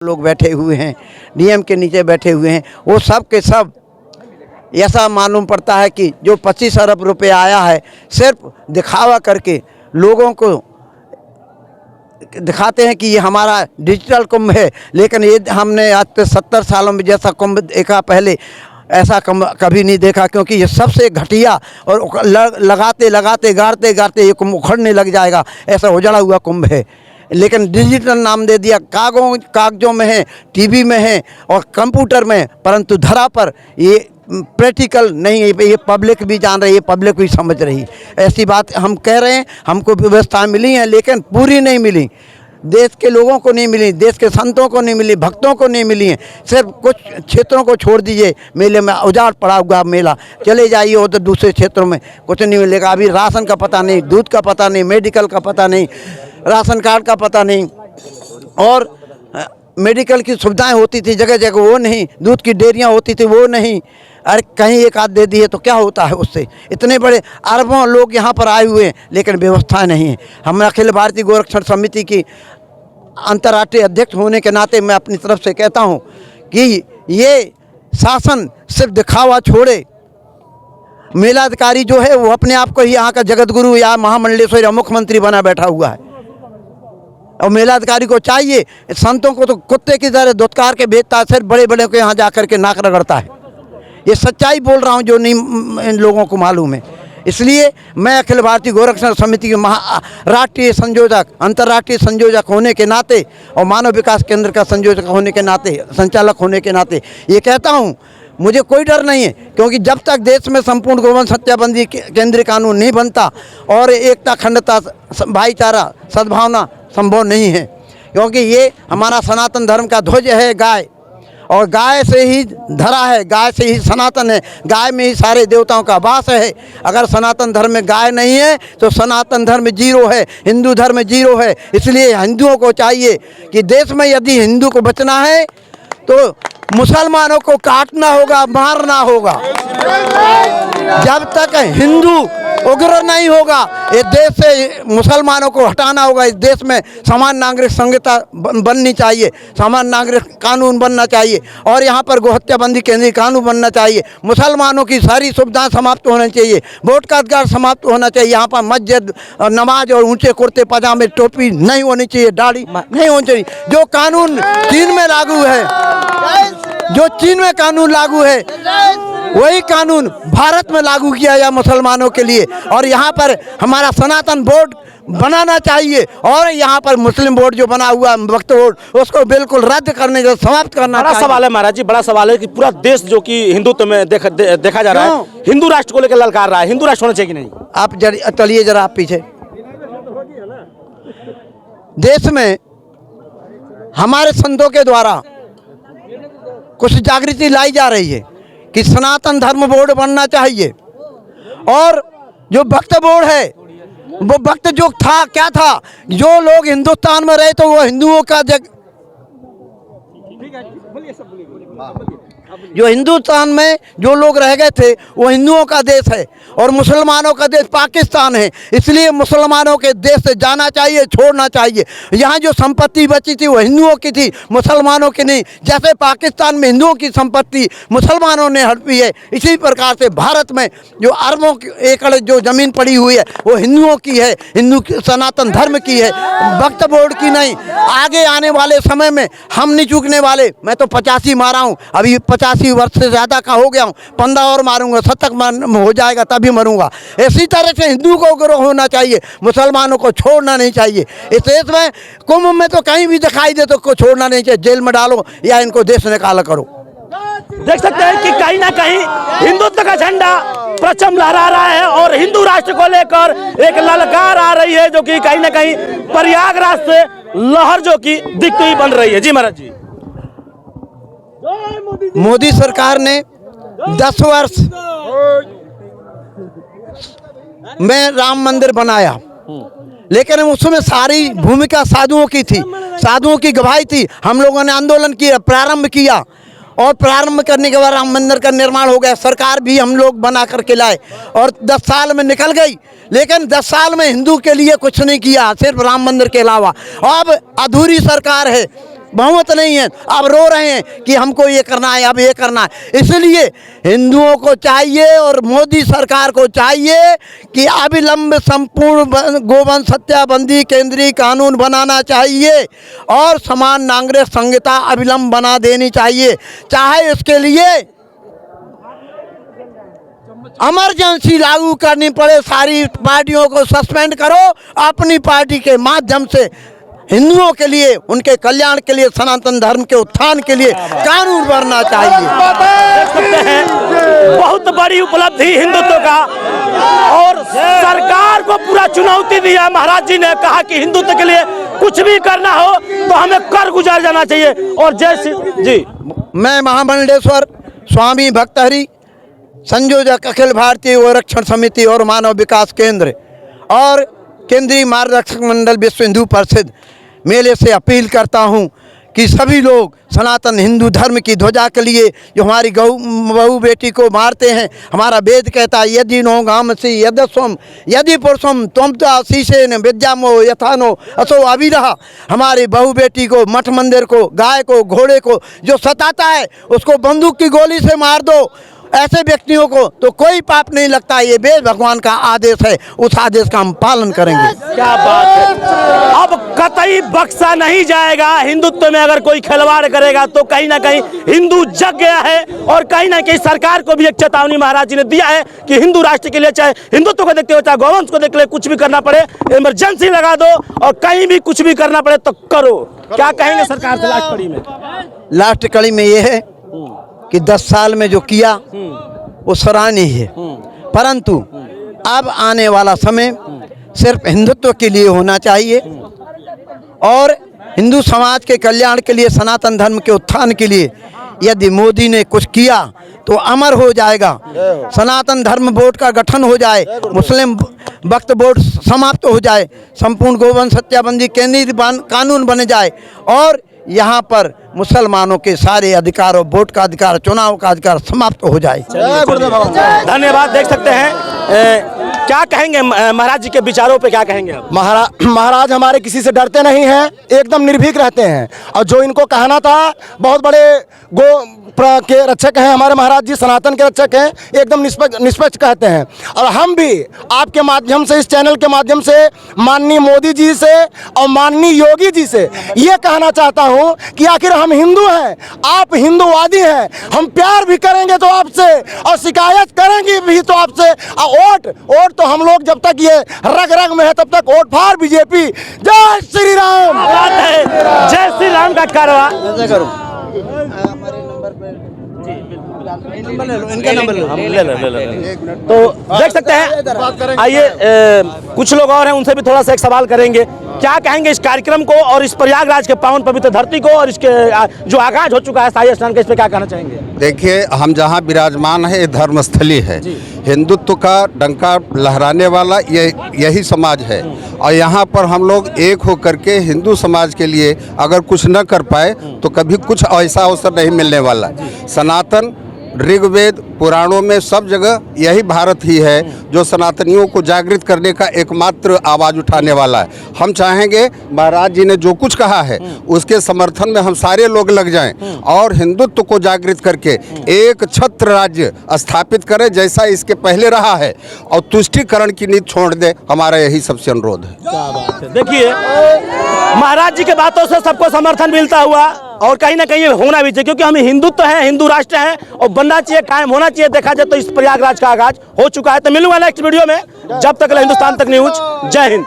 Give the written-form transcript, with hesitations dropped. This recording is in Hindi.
लोग बैठे हुए हैं, डीएम के नीचे बैठे हुए हैं, वो सब के सब ऐसा मालूम पड़ता है कि जो 25 अरब रुपए आया है सिर्फ दिखावा करके लोगों को दिखाते हैं कि ये हमारा डिजिटल कुंभ है। लेकिन ये हमने आज से 70 सालों में जैसा कुंभ देखा पहले, ऐसा कभी नहीं देखा, क्योंकि ये सबसे घटिया और लगाते लगाते गाड़ते गाड़ते ये कुंभ उखड़ने लग जाएगा, ऐसा उजड़ा हुआ कुंभ है। लेकिन डिजिटल नाम दे दिया, कागजों में है, टीवी में है और कंप्यूटर में, परंतु धरा पर ये प्रैक्टिकल नहीं है। ये पब्लिक भी जान रही है, पब्लिक भी समझ रही। ऐसी बात हम कह रहे हैं, हमको व्यवस्था मिली है लेकिन पूरी नहीं मिली, देश के लोगों को नहीं मिली, देश के संतों को नहीं मिली, भक्तों को नहीं मिली है। सिर्फ कुछ क्षेत्रों को छोड़ दीजिए, मेले में उजाड़ पड़ा हुआ मेला, चले जाइए उधर दूसरे क्षेत्रों में कुछ नहीं मिलेगा। अभी राशन का पता नहीं, दूध का पता नहीं, मेडिकल का पता नहीं, राशन कार्ड का पता नहीं, और मेडिकल की सुविधाएं होती थी जगह जगह वो नहीं, दूध की डेयरियां होती थी वो नहीं। अरे कहीं एक आध दे दिए तो क्या होता है उससे? इतने बड़े अरबों लोग यहाँ पर आए हुए हैं लेकिन व्यवस्था नहीं है। हम अखिल भारतीय गोरक्षण समिति की अंतर्राष्ट्रीय अध्यक्ष होने के नाते मैं अपनी तरफ से कहता हूँ कि ये शासन सिर्फ दिखावा छोड़े। मेलाधिकारी जो है वो अपने आप को ही यहाँ का जगत गुरु या महामंडलेश्वर या मुख्यमंत्री बना बैठा हुआ है, और मेलाधिकारी को चाहिए, संतों को तो कुत्ते की तरह दुत्कार के भेजता है, सिर्फ बड़े बड़े के यहाँ जा कर के नाक रगड़ता है। ये सच्चाई बोल रहा हूँ जो नहीं इन लोगों को मालूम है। इसलिए मैं अखिल भारतीय गोरक्षण समिति के राष्ट्रीय संयोजक, अंतर्राष्ट्रीय संयोजक होने के नाते और मानव विकास केंद्र का संयोजक होने के नाते, संचालक होने के नाते ये कहता हूँ, मुझे कोई डर नहीं है, क्योंकि जब तक देश में संपूर्ण गोवंश हत्याबंदी केंद्रीय कानून नहीं बनता और एकता, अखंडता, भाईचारा, सद्भावना संभव नहीं है। क्योंकि ये हमारा सनातन धर्म का ध्वज है गाय, और गाय से ही धरा है, गाय से ही सनातन है, गाय में ही सारे देवताओं का वास है। अगर सनातन धर्म में गाय नहीं है तो सनातन धर्म जीरो है, हिंदू धर्म जीरो है। इसलिए हिंदुओं को चाहिए कि देश में यदि हिंदू को बचना है तो मुसलमानों को काटना होगा, मारना होगा। जब तक हिंदू उग्र नहीं होगा, इस देश से मुसलमानों को हटाना होगा। इस देश में समान नागरिक संहिता बननी चाहिए, समान नागरिक कानून बनना चाहिए, और यहाँ पर गोहत्याबंदी केंद्रीय कानून बनना चाहिए। मुसलमानों की सारी सुविधाएं समाप्त होनी चाहिए, वोट का अधिकार समाप्त होना चाहिए। यहाँ पर मस्जिद, नमाज और ऊंचे कुर्ते पजामे, टोपी नहीं होनी चाहिए, दाढ़ी नहीं होनी चाहिए। जो कानून चीन में लागू है, जो चीन में कानून लागू है, वही कानून भारत में लागू किया जाए मुसलमानों के लिए। और यहाँ पर हमारा सनातन बोर्ड बनाना चाहिए, और यहाँ पर मुस्लिम बोर्ड जो बना हुआ है, वक्फ बोर्ड, उसको बिल्कुल रद्द करने का, समाप्त करना चाहिए। बड़ा सवाल है महाराज जी, बड़ा सवाल है कि पूरा देश जो कि हिंदुत्व में देखा जा रहा है, हिंदू राष्ट्र को लेकर ललकार रहा है, हिंदू राष्ट्र होना चाहिए कि नहीं? आप चलिए जरा आप पीछे। देश में हमारे संतों के द्वारा कुछ जागृति लाई जा रही है कि सनातन धर्म बोर्ड बनना चाहिए, और जो वक्फ बोर्ड है वो वक्त जो था, क्या था, जो लोग हिंदुस्तान में रहे तो वो हिंदुओं का जो हिंदुस्तान में जो लोग रह गए थे वो हिंदुओं का देश है, और मुसलमानों का देश पाकिस्तान है। इसलिए मुसलमानों के देश से जाना चाहिए, छोड़ना चाहिए। यहाँ जो संपत्ति बची थी वो हिंदुओं की थी, मुसलमानों की नहीं। जैसे पाकिस्तान में हिंदुओं की संपत्ति मुसलमानों ने हड़पी है, इसी प्रकार से भारत में जो अरबों एकड़ जो ज़मीन पड़ी हुई है वो हिंदुओं की है, हिंदू सनातन धर्म की है, वक्फ बोर्ड की नहीं। आगे आने वाले समय में हम नहीं चूकने वाले। मैं तो 85 मारा हूँ, अभी 85 वर्ष से ज़्यादा का हो गया हूँ, 15 और मारूंगा, 70 हो जाएगा तभी मरूंगा। इसी तरह से हिंदू को उग्र होना चाहिए, मुसलमानों को छोड़ना नहीं चाहिए। इस देश में कुंभ में तो कहीं भी दिखाई दे तो को छोड़ना नहीं चाहिए, जेल में डालो या इनको देश निकाला करो। देख सकते हैं कि कहीं ना कहीं हिंदुत्व का झंडा परचम लहरा रहा है, और हिंदू राष्ट्र को लेकर एक ललकार आ रही है, जो कि कहीं ना कहीं प्रयागराज से लहर जो कि दिखती हुई बन रही है। जी महाराज जी, मोदी सरकार ने 10 वर्ष में राम मंदिर बनाया, लेकिन उसमें सारी भूमिका साधुओं की थी, साधुओं की गवाही थी। हम लोगों ने आंदोलन किया, प्रारंभ किया, और प्रारंभ करने के बाद राम मंदिर का निर्माण हो गया। सरकार भी हम लोग बना करके लाए, और 10 साल में निकल गई, लेकिन 10 साल में हिंदू के लिए कुछ नहीं किया, सिर्फ राम मंदिर के अलावा। अब अधूरी सरकार है, बहुमत नहीं है, अब रो रहे हैं कि हमको ये करना है, अब ये करना है। इसलिए हिंदुओं को चाहिए और मोदी सरकार को चाहिए कि अविलंब संपूर्ण गोवंश हत्याबंदी केंद्रीय कानून बनाना चाहिए और समान नागरिक संहिता अविलंब बना देनी चाहिए। चाहे इसके लिए इमरजेंसी लागू करनी पड़े, सारी पार्टियों को सस्पेंड करो, अपनी पार्टी के माध्यम से हिंदुओं के लिए, उनके कल्याण के लिए, सनातन धर्म के उत्थान के लिए कानून बनना चाहिए। बहुत बड़ी उपलब्धि हिंदुत्व का, और सरकार को पूरा चुनौती दिया। महाराज जी ने कहा कि हिंदुत्व के लिए कुछ भी करना हो तो हमें कर गुजार जाना चाहिए। और जैसे जी, मैं महामंडलेश्वर स्वामी भक्तहरि, संयोजक अखिल भारतीय गोरक्षण समिति और मानव विकास केंद्र और केंद्रीय मार्गदर्शक मंडल विश्व हिंदू परिषद मेले से अपील करता हूं कि सभी लोग सनातन हिंदू धर्म की ध्वजा के लिए, जो हमारी गौ बहू बेटी को मारते हैं, हमारा वेद कहता है यदि नो गामसी यदस्वम यदि पुरुषम त्वम तो आशीषेन विद्यामो यथानो असो अविरह। हमारी बहू बेटी को, मठ मंदिर को, गाय को, घोड़े को जो सताता है उसको बंदूक की गोली से मार दो। ऐसे व्यक्तियों को तो कोई पाप नहीं लगता। ये वेद भगवान का आदेश है, उस आदेश का हम पालन करेंगे। क्या बात है। अब कतई बख्शा नहीं जाएगा। हिंदुत्व में अगर कोई खिलवाड़ करेगा तो कहीं ना कहीं हिंदू जग गया है। और कहीं ना कहीं सरकार को भी एक चेतावनी महाराज जी ने दिया है कि हिंदू राष्ट्र के लिए, चाहे हिंदुत्व को देखते हो चाहे गौवंश को देखते हुए, कुछ भी करना पड़े इमरजेंसी लगा दो और कहीं भी कुछ भी करना पड़े तो करो। क्या कहेंगे सरकार से लास्ट कड़ी में? लास्ट कड़ी में ये है कि 10 साल में जो किया वो सराहनीय है, परंतु अब आने वाला समय सिर्फ हिंदुत्व के लिए होना चाहिए और हिंदू समाज के कल्याण के लिए, सनातन धर्म के उत्थान के लिए यदि मोदी ने कुछ किया तो अमर हो जाएगा। सनातन धर्म बोर्ड का गठन हो जाए, मुस्लिम वक्फ बोर्ड समाप्त हो जाए, संपूर्ण गोवंश हत्याबंदी केंद्रीय कानून बन जाए और यहाँ पर मुसलमानों के सारे अधिकार, वोट का अधिकार, चुनाव का अधिकार समाप्त हो जाए। धन्यवाद। देख सकते हैं क्या कहेंगे महाराज जी के विचारों पे, क्या कहेंगे आप? महाराज हमारे किसी से डरते नहीं हैं, एकदम निर्भीक रहते हैं। और जो इनको कहना था, बहुत बड़े गो के रक्षक हैं हमारे महाराज जी, सनातन के रक्षक हैं, एकदम निष्पक्ष कहते हैं। और हम भी आपके माध्यम से, इस चैनल के माध्यम से माननीय मोदी जी से और माननीय योगी जी से ये कहना चाहता हूँ कि आखिर हम हिंदू हैं, आप हिंदूवादी हैं, हम प्यार भी करेंगे तो आपसे और शिकायत करेंगे भी तो आपसे। और वोट तो हम लोग जब तक ये रग रग में है तब तक वोट फॉर बीजेपी। जय श्री राम। जय श्री राम का कारवा। तो देख सकते हैं, आइए कुछ लोग और हैं, उनसे भी थोड़ा सा एक सवाल करेंगे। क्या कहेंगे इस कार्यक्रम को और इस प्रयागराज के पावन पवित्र धरती को और इसके जो आगाज हो चुका है शाही स्नान का, इस पे क्या कहना चाहेंगे? देखिए, हम जहाँ विराजमान है धर्मस्थली है, हिंदुत्व का डंका लहराने वाला यही समाज है। और यहाँ पर हम लोग एक होकर के हिंदू समाज के लिए अगर कुछ न कर पाए तो कभी कुछ ऐसा अवसर नहीं मिलने वाला। सनातन ऋग्वेद पुराणों में सब जगह यही भारत ही है जो सनातनियों को जागृत करने का एकमात्र आवाज़ उठाने वाला है। हम चाहेंगे महाराज जी ने जो कुछ कहा है उसके समर्थन में हम सारे लोग लग जाएं और हिंदुत्व को जागृत करके एक छत्र राज्य स्थापित करें जैसा इसके पहले रहा है और तुष्टीकरण की नीति छोड़ दे। हमारा यही सबसे अनुरोध है। देखिए, महाराज जी के बातों से सबको समर्थन मिलता हुआ और कहीं ना कहीं होना भी चाहिए, क्योंकि हम हिंदुत्व हैं, हिंदू राष्ट्र हैं और बनना चाहिए, कायम होना चाहिए। देखा जाए तो इस प्रयागराज का आगाज हो चुका है। तो मिलूंगा नेक्स्ट वीडियो में, जब तक हिंदुस्तान तक न्यूज। जय हिंद।